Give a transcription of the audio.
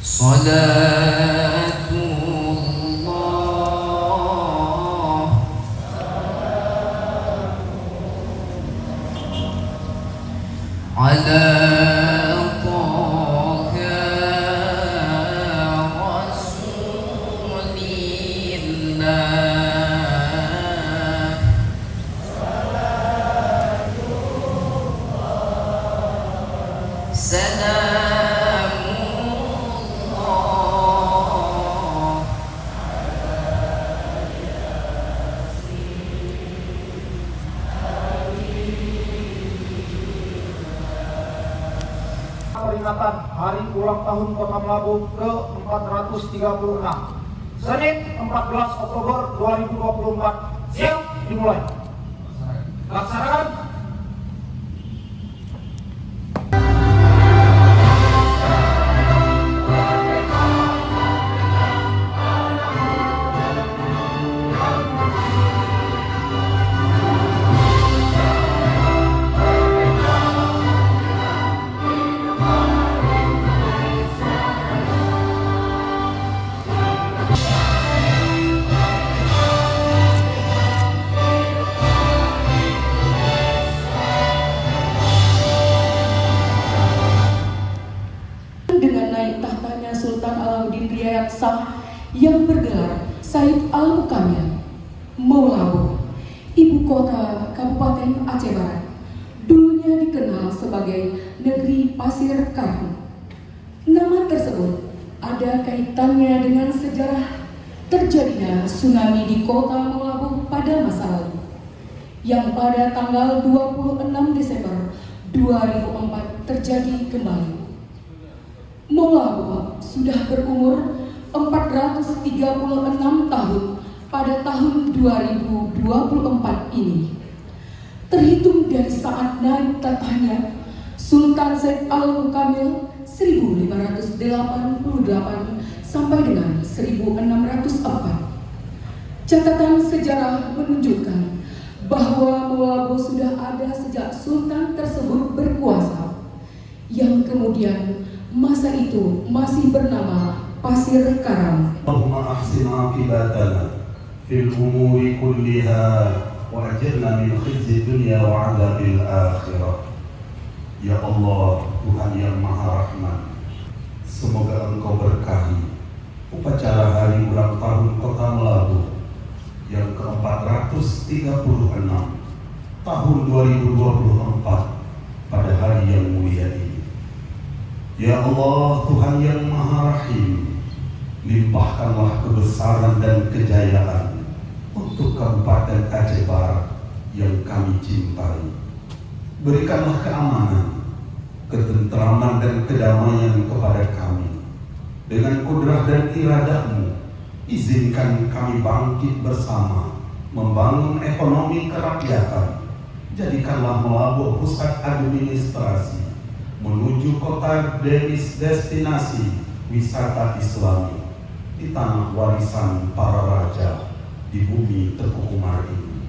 صلاة الله على طه رسول الله سلام الله peringatan Hari Ulang Tahun Kota Melabuh ke-436 Senin 14 Oktober 2024. Siap, dimulai. Laksanakan. Dengan naik tahtanya Sultan Alauddin Riyad Shah yang bergelar Said Al-Mukamil, Maulabu, ibu kota Kabupaten Aceh Barat, dulunya dikenal sebagai negeri pasir karam. Nama tersebut ada kaitannya dengan sejarah terjadinya tsunami di kota Maulabu pada masa lalu, yang pada tanggal 26 Desember 2004 terjadi kembali. Maulabu sudah berumur 436 tahun pada tahun 2024 ini. Terhitung dari saat naik tahtanya Sultan Said Al-Mukamil 1588 sampai dengan 1604. Catatan sejarah menunjukkan bahwa Maulabu sudah ada sejak Sultan tersebut berkuasa, yang kemudian masa itu masih bernama Pasir Karam. Allahumma ahsin aqibatana fil umuri kulliha wa ajirna min khizyi dunya wa adzabil akhirah. Ya Allah, Tuhan yang Maha Rahman, semoga Engkau berkahi upacara hari ulang tahun Kota Melabuh yang ke-436 tahun 2024 pada hari yang mulia ini. Ya Allah, Tuhan yang Maha Rahim, limpahkanlah kebesaran dan kejayaan untuk Kabupaten Aceh Barat yang kami cintai. Berikanlah keamanan, ketentraman dan kedamaian kepada kami. Dengan kudrah dan iradahmu, izinkan kami bangkit bersama, membangun ekonomi kerakyatan. Jadikanlah Melabuh pusat administrasi, menuju kota destinasi wisata Islami di tanah warisan para raja di bumi Teguh Umar ini.